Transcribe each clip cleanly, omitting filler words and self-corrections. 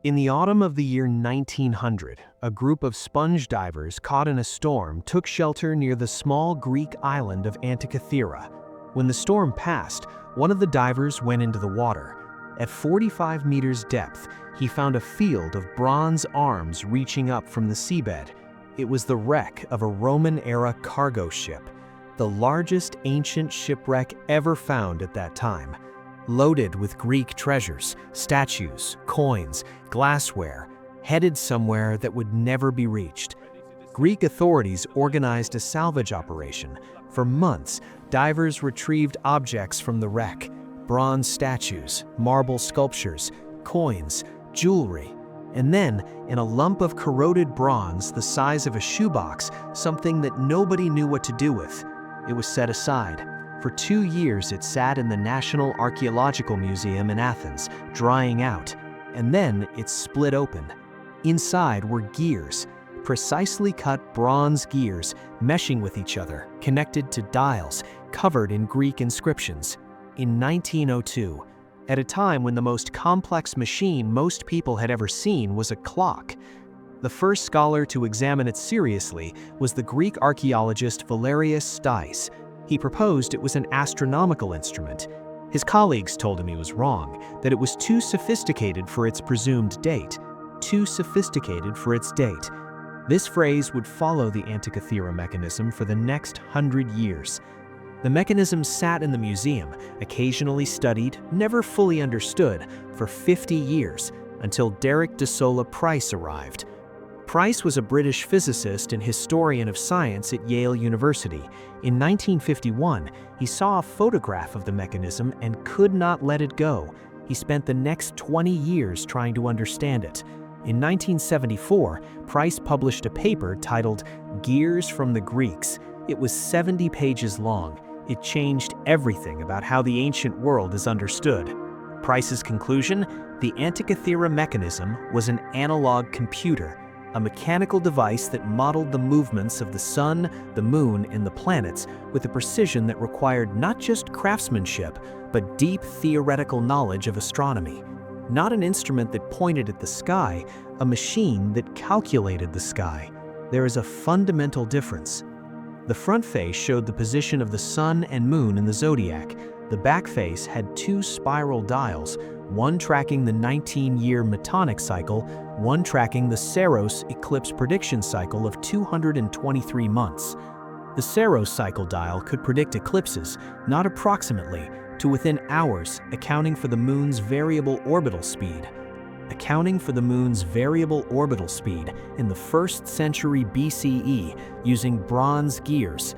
In the autumn of the year 1900, a group of sponge divers caught in a storm took shelter near the small Greek island of Antikythera. When the storm passed, one of the divers went into the water. At 45 meters depth, he found a field of bronze arms reaching up from the seabed. It was the wreck of a Roman-era cargo ship, the largest ancient shipwreck ever found at that time. Loaded with Greek treasures, statues, coins, glassware, headed somewhere that would never be reached. Greek authorities organized a salvage operation. For months, divers retrieved objects from the wreck: bronze statues, marble sculptures, coins, jewelry. And then, in a lump of corroded bronze the size of a shoebox, something that nobody knew what to do with. It was set aside. For 2 years it sat in the National Archaeological Museum in Athens, drying out, and then it split open. Inside were gears, precisely cut bronze gears, meshing with each other, connected to dials, covered in Greek inscriptions. In 1902, at a time when the most complex machine most people had ever seen was a clock, the first scholar to examine it seriously was the Greek archaeologist Valerius Stais. He proposed it was an astronomical instrument. His colleagues told him he was wrong, that it was too sophisticated for its presumed date. Too sophisticated for its date. This phrase would follow the Antikythera mechanism for the next 100 years. The mechanism sat in the museum, occasionally studied, never fully understood, for 50 years, until Derek de Solla Price arrived. Price was a British physicist and historian of science at Yale University. In 1951, he saw a photograph of the mechanism and could not let it go. He spent the next 20 years trying to understand it. In 1974, Price published a paper titled "Gears from the Greeks." It was 70 pages long. It changed everything about how the ancient world is understood. Price's conclusion? The Antikythera mechanism was an analog computer, a mechanical device that modeled the movements of the sun, the moon, and the planets with a precision that required not just craftsmanship, but deep theoretical knowledge of astronomy. Not an instrument that pointed at the sky, a machine that calculated the sky. There is a fundamental difference. The front face showed the position of the sun and moon in the zodiac. The back face had 2 spiral dials, one tracking the 19-year Metonic cycle, one tracking the Saros eclipse prediction cycle of 223 months. The Saros cycle dial could predict eclipses, not approximately, to within hours, accounting for the moon's variable orbital speed. Accounting for the moon's variable orbital speed in the 1st century BCE using bronze gears.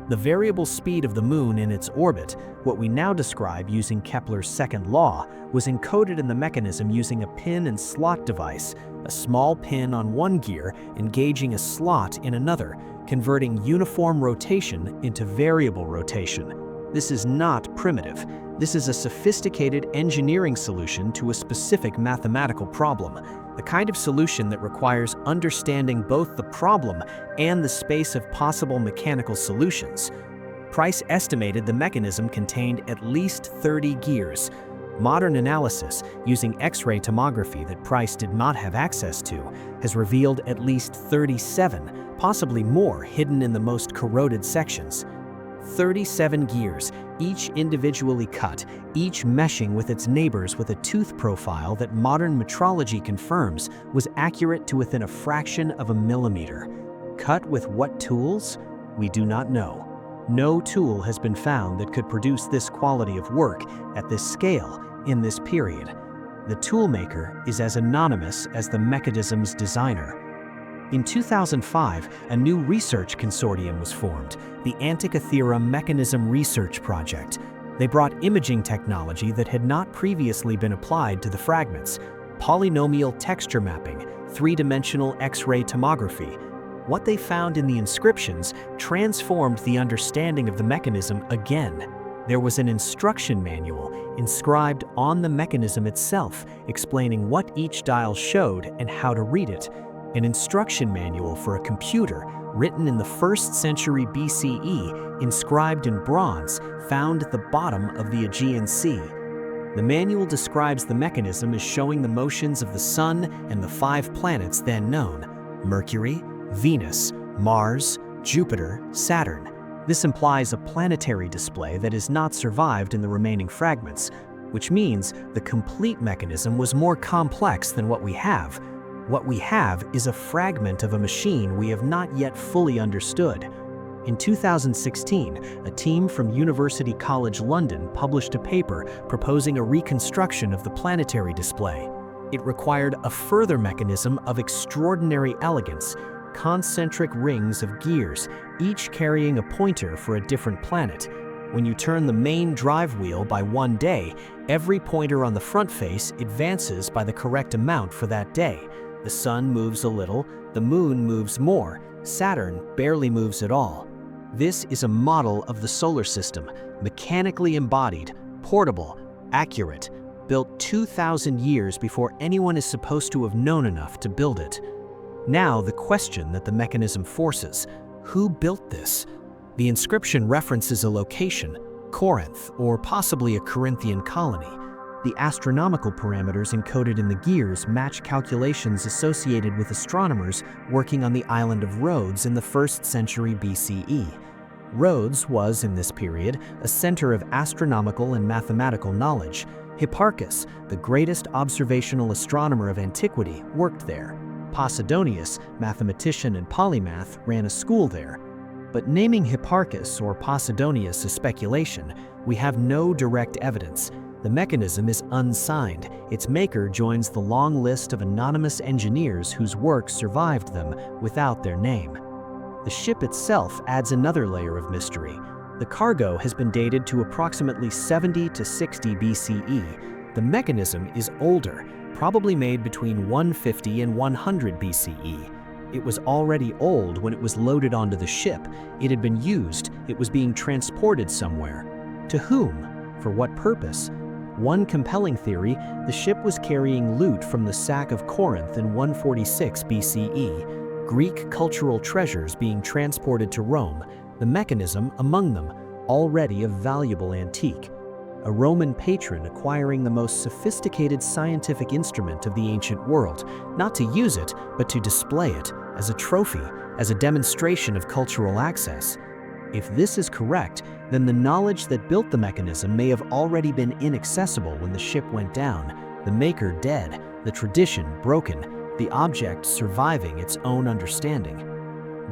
The variable speed of the moon in its orbit, what we now describe using Kepler's second law, was encoded in the mechanism using a pin and slot device, a small pin on one gear engaging a slot in another, converting uniform rotation into variable rotation. This is not primitive. This is a sophisticated engineering solution to a specific mathematical problem, the kind of solution that requires understanding both the problem and the space of possible mechanical solutions. Price estimated the mechanism contained at least 30 gears. Modern analysis, using X-ray tomography that Price did not have access to, has revealed at least 37, possibly more, hidden in the most corroded sections. 37 gears, each individually cut, each meshing with its neighbors with a tooth profile that modern metrology confirms was accurate to within a fraction of a millimeter. Cut with what tools? We do not know. No tool has been found that could produce this quality of work at this scale in this period. The toolmaker is as anonymous as the mechanism's designer. In 2005, a new research consortium was formed, the Antikythera Mechanism Research Project. They brought imaging technology that had not previously been applied to the fragments: polynomial texture mapping, 3-dimensional X-ray tomography. What they found in the inscriptions transformed the understanding of the mechanism again. There was an instruction manual inscribed on the mechanism itself, explaining what each dial showed and how to read it. An instruction manual for a computer, written in the 1st century BCE, inscribed in bronze, found at the bottom of the Aegean Sea. The manual describes the mechanism as showing the motions of the Sun and the 5 planets then known: Mercury, Venus, Mars, Jupiter, Saturn. This implies a planetary display that has not survived in the remaining fragments, which means the complete mechanism was more complex than what we have. What we have is a fragment of a machine we have not yet fully understood. In 2016, a team from University College London published a paper proposing a reconstruction of the planetary display. It required a further mechanism of extraordinary elegance, concentric rings of gears, each carrying a pointer for a different planet. When you turn the main drive wheel by 1 day, every pointer on the front face advances by the correct amount for that day. The Sun moves a little, the Moon moves more, Saturn barely moves at all. This is a model of the solar system, mechanically embodied, portable, accurate, built 2,000 years before anyone is supposed to have known enough to build it. Now the question that the mechanism forces: who built this? The inscription references a location, Corinth, or possibly a Corinthian colony. The astronomical parameters encoded in the gears match calculations associated with astronomers working on the island of Rhodes in the 1st century BCE. Rhodes was, in this period, a center of astronomical and mathematical knowledge. Hipparchus, the greatest observational astronomer of antiquity, worked there. Posidonius, mathematician and polymath, ran a school there. But naming Hipparchus or Posidonius is speculation. We have no direct evidence. The mechanism is unsigned. Its maker joins the long list of anonymous engineers whose work survived them without their name. The ship itself adds another layer of mystery. The cargo has been dated to approximately 70 to 60 BCE. The mechanism is older, probably made between 150 and 100 BCE. It was already old when it was loaded onto the ship. It had been used. It was being transported somewhere. To whom? For what purpose? One compelling theory: the ship was carrying loot from the sack of Corinth in 146 BCE, Greek cultural treasures being transported to Rome, the mechanism among them, already a valuable antique. A Roman patron acquiring the most sophisticated scientific instrument of the ancient world, not to use it, but to display it, as a trophy, as a demonstration of cultural access. If this is correct, then the knowledge that built the mechanism may have already been inaccessible when the ship went down, the maker dead, the tradition broken, the object surviving its own understanding.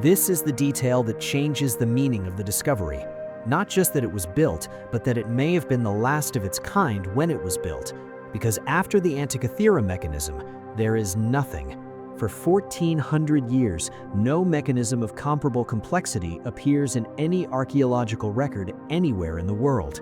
This is the detail that changes the meaning of the discovery. Not just that it was built, but that it may have been the last of its kind when it was built. Because after the Antikythera mechanism, there is nothing. For 1,400 years, no mechanism of comparable complexity appears in any archaeological record anywhere in the world.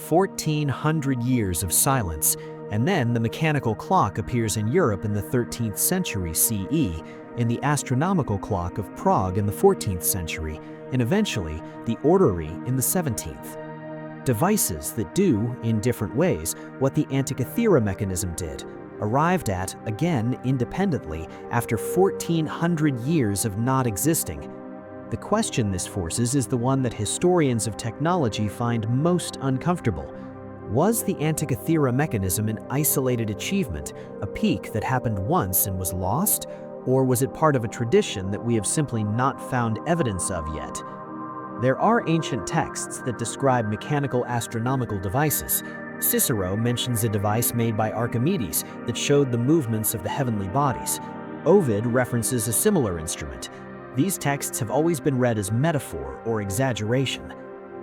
1,400 years of silence, and then the mechanical clock appears in Europe in the 13th century CE, in the astronomical clock of Prague in the 14th century, and eventually the orrery in the 17th. Devices that do, in different ways, what the Antikythera mechanism did, arrived at, again independently, after 1,400 years of not existing. The question this forces is the one that historians of technology find most uncomfortable. Was the Antikythera mechanism an isolated achievement, a peak that happened once and was lost? Or was it part of a tradition that we have simply not found evidence of yet? There are ancient texts that describe mechanical astronomical devices. Cicero mentions a device made by Archimedes that showed the movements of the heavenly bodies. Ovid references a similar instrument. These texts have always been read as metaphor or exaggeration.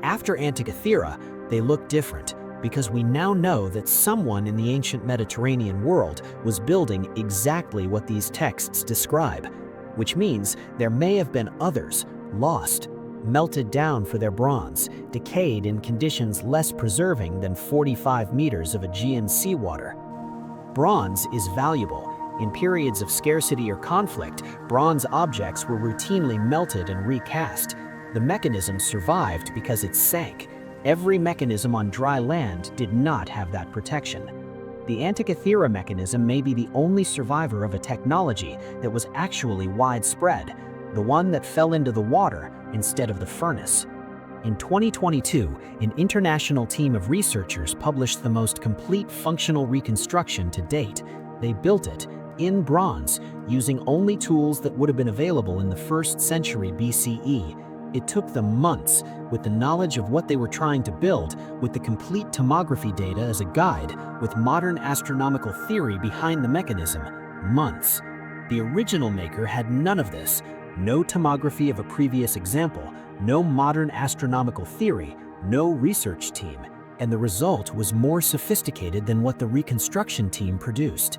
After Antikythera, they look different, because we now know that someone in the ancient Mediterranean world was building exactly what these texts describe, which means there may have been others, lost, melted down for their bronze, decayed in conditions less preserving than 45 meters of Aegean seawater. Bronze is valuable. In periods of scarcity or conflict, bronze objects were routinely melted and recast. The mechanism survived because it sank. Every mechanism on dry land did not have that protection. The Antikythera mechanism may be the only survivor of a technology that was actually widespread, the one that fell into the water instead of the furnace. In 2022, an international team of researchers published the most complete functional reconstruction to date. They built it in bronze, using only tools that would have been available in the 1st century BCE. It took them months, with the knowledge of what they were trying to build, with the complete tomography data as a guide, with modern astronomical theory behind the mechanism. Months. The original maker had none of this. No tomography of a previous example, no modern astronomical theory, no research team, and the result was more sophisticated than what the reconstruction team produced.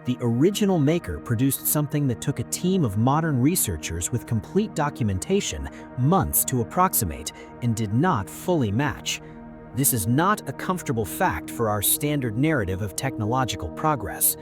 The original maker produced something that took a team of modern researchers with complete documentation months to approximate and did not fully match. This is not a comfortable fact for our standard narrative of technological progress.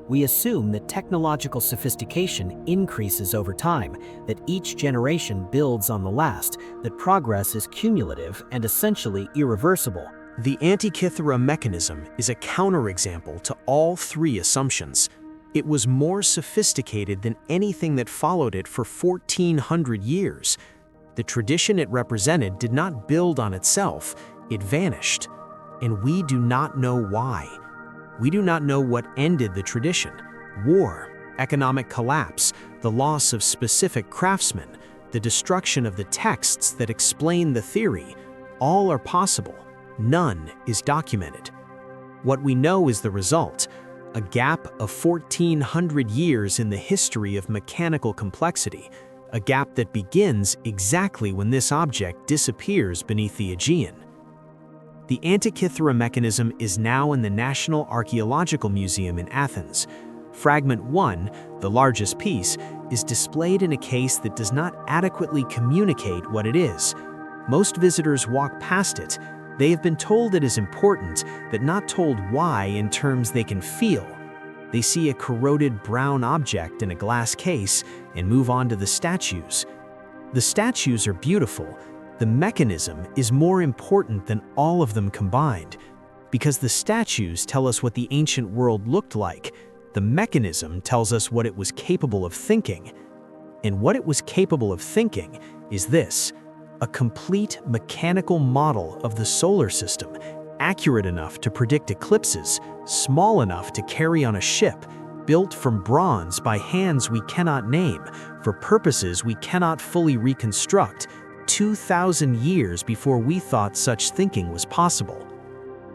We assume that technological sophistication increases over time, that each generation builds on the last, that progress is cumulative and essentially irreversible. The Antikythera Mechanism is a counterexample to all three assumptions. It was more sophisticated than anything that followed it for 1,400 years. The tradition it represented did not build on itself, it vanished. And we do not know why. We do not know what ended the tradition. War, economic collapse, the loss of specific craftsmen, the destruction of the texts that explain the theory, all are possible. None is documented. What we know is the result, a gap of 1,400 years in the history of mechanical complexity, a gap that begins exactly when this object disappears beneath the Aegean. The Antikythera Mechanism is now in the National Archaeological Museum in Athens. Fragment 1, the largest piece, is displayed in a case that does not adequately communicate what it is. Most visitors walk past it. They have been told it is important, but not told why in terms they can feel. They see a corroded brown object in a glass case and move on to the statues. The statues are beautiful. The mechanism is more important than all of them combined. Because the statues tell us what the ancient world looked like, the mechanism tells us what it was capable of thinking. And what it was capable of thinking is this: a complete mechanical model of the solar system, accurate enough to predict eclipses, small enough to carry on a ship, built from bronze by hands we cannot name, for purposes we cannot fully reconstruct, 2,000 years before we thought such thinking was possible.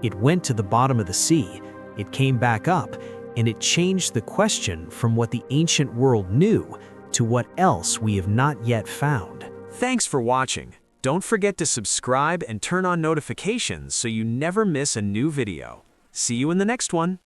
It went to the bottom of the sea, it came back up, and it changed the question from what the ancient world knew to what else we have not yet found. Thanks for watching. Don't forget to subscribe and turn on notifications so you never miss a new video. See you in the next one.